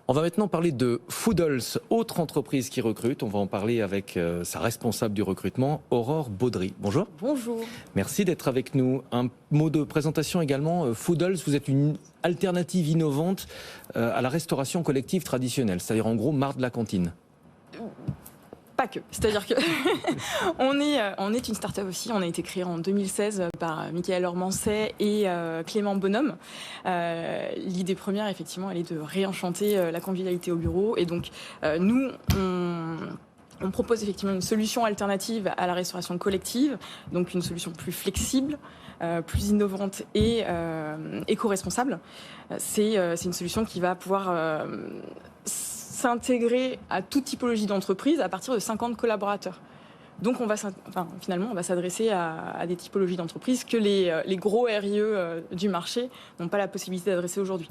On va maintenant parler de Foodles, autre entreprise qui recrute. On va en parler avec sa responsable du recrutement, Aurore Baudry. Bonjour. Bonjour. Merci d'être avec nous. Un mot de présentation également. Foodles, vous êtes une alternative innovante à la restauration collective traditionnelle, c'est-à-dire en gros marre de la cantine. Pas que. C'est-à-dire que on est une start-up aussi. On a été créé en 2016 par Michael Ormancet et Clément Bonhomme. L'idée première, effectivement, elle est de réenchanter la convivialité au bureau. Et donc, nous, on propose effectivement une solution alternative à la restauration collective, donc une solution plus flexible, plus innovante et éco-responsable. C'est une solution qui va pouvoir s'intégrer à toute typologie d'entreprise à partir de 50 collaborateurs. Donc finalement, on va s'adresser à des typologies d'entreprises que les gros RIE du marché n'ont pas la possibilité d'adresser aujourd'hui.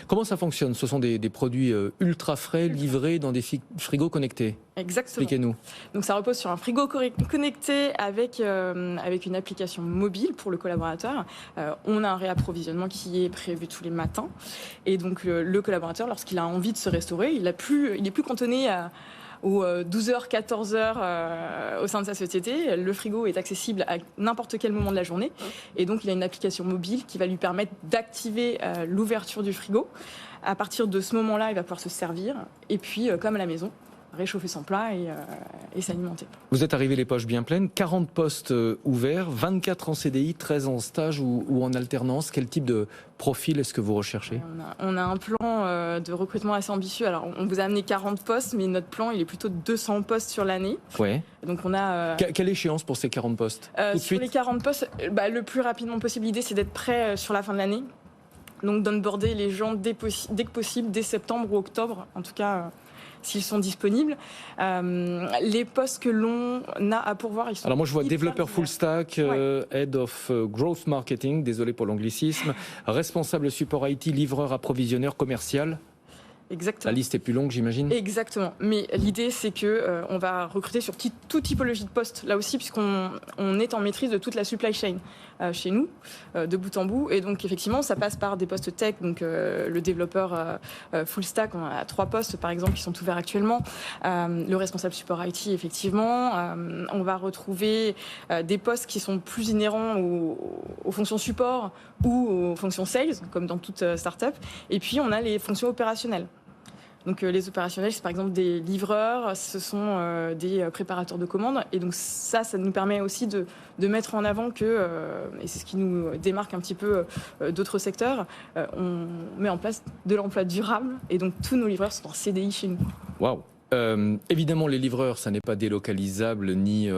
Comment ça fonctionne? Ce sont des produits ultra frais livrés dans des frigos connectés. Exactement. Expliquez-nous. Donc ça repose sur un frigo connecté avec une application mobile pour le collaborateur. On a un réapprovisionnement qui est prévu tous les matins. Et donc le collaborateur, lorsqu'il a envie de se restaurer, il n'est plus cantonné aux 12h, 14h au sein de sa société. Le frigo est accessible à n'importe quel moment de la journée. Et donc, il a une application mobile qui va lui permettre d'activer l'ouverture du frigo. À partir de ce moment-là, il va pouvoir se servir. Et puis, comme à la maison, réchauffer son plat et s'alimenter. Vous êtes arrivé les poches bien pleines, 40 postes ouverts, 24 en CDI, 13 en stage ou en alternance. Quel type de profil est-ce que vous recherchez? On a un plan de recrutement assez ambitieux. Alors, on vous a amené 40 postes, mais notre plan, il est plutôt de 200 postes sur l'année. Ouais. Donc, on a... Quelle échechéance pour ces 40 postes? Sur les 40 postes, le plus rapidement possible, l'idée, c'est d'être prêt sur la fin de l'année. Donc, d'onboarder les gens dès que possible, dès septembre ou octobre, en tout cas... s'ils sont disponibles. Les postes que l'on a à pourvoir, ils sont... Alors moi je vois développeur full stack, Head of Growth Marketing, désolé pour l'anglicisme, responsable support IT, livreur, approvisionneur, commercial. Exactement. La liste est plus longue, j'imagine. Exactement. Mais l'idée, c'est que on va recruter sur toute typologie de poste, là aussi, puisqu'on est en maîtrise de toute la supply chain chez nous, de bout en bout. Et donc, effectivement, ça passe par des postes tech. Donc, le développeur full stack, on a 3 postes, par exemple, qui sont ouverts actuellement. Le responsable support IT, effectivement. On va retrouver des postes qui sont plus inhérents aux fonctions support ou aux fonctions sales, comme dans toute start-up. Et puis, on a les fonctions opérationnelles. Donc les opérationnels, c'est par exemple des livreurs, ce sont des préparateurs de commandes. Et donc ça nous permet aussi de mettre en avant que, et c'est ce qui nous démarque un petit peu d'autres secteurs, on met en place de l'emploi durable. Et donc tous nos livreurs sont en CDI chez nous. Waouh! Évidemment, les livreurs, ça n'est pas délocalisable ni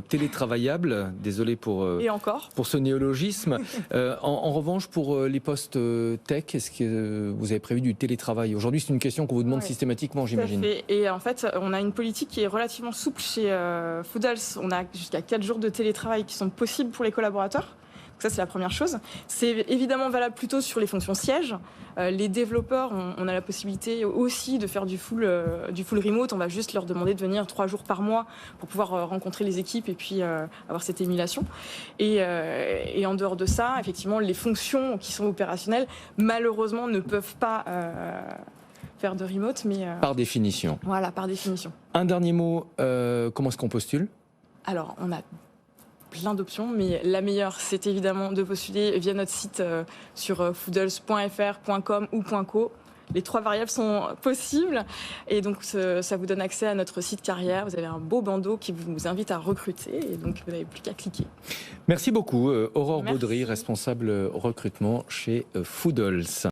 télétravaillable. Désolé pour ce néologisme. En revanche, pour les postes tech, est-ce que vous avez prévu du télétravail? Aujourd'hui, c'est une question qu'on vous demande systématiquement, j'imagine. Et en fait, on a une politique qui est relativement souple chez Foodles. On a jusqu'à 4 jours de télétravail qui sont possibles pour les collaborateurs. Donc ça, c'est la première chose. C'est évidemment valable plutôt sur les fonctions sièges. Les développeurs, on a la possibilité aussi de faire du full remote. On va juste leur demander de venir 3 jours par mois pour pouvoir rencontrer les équipes et puis avoir cette émulation. Et en dehors de ça, effectivement, les fonctions qui sont opérationnelles, malheureusement, ne peuvent pas faire de remote. Mais, par définition. Voilà, par définition. Un dernier mot, comment est-ce qu'on postule? Alors, on a plein d'options, mais la meilleure, c'est évidemment de postuler via notre site sur foodles.fr, .com ou .co. Les 3 variables sont possibles et donc ça vous donne accès à notre site carrière. Vous avez un beau bandeau qui vous invite à recruter et donc vous n'avez plus qu'à cliquer. Merci beaucoup, Aurore Baudry, responsable recrutement chez Foodles.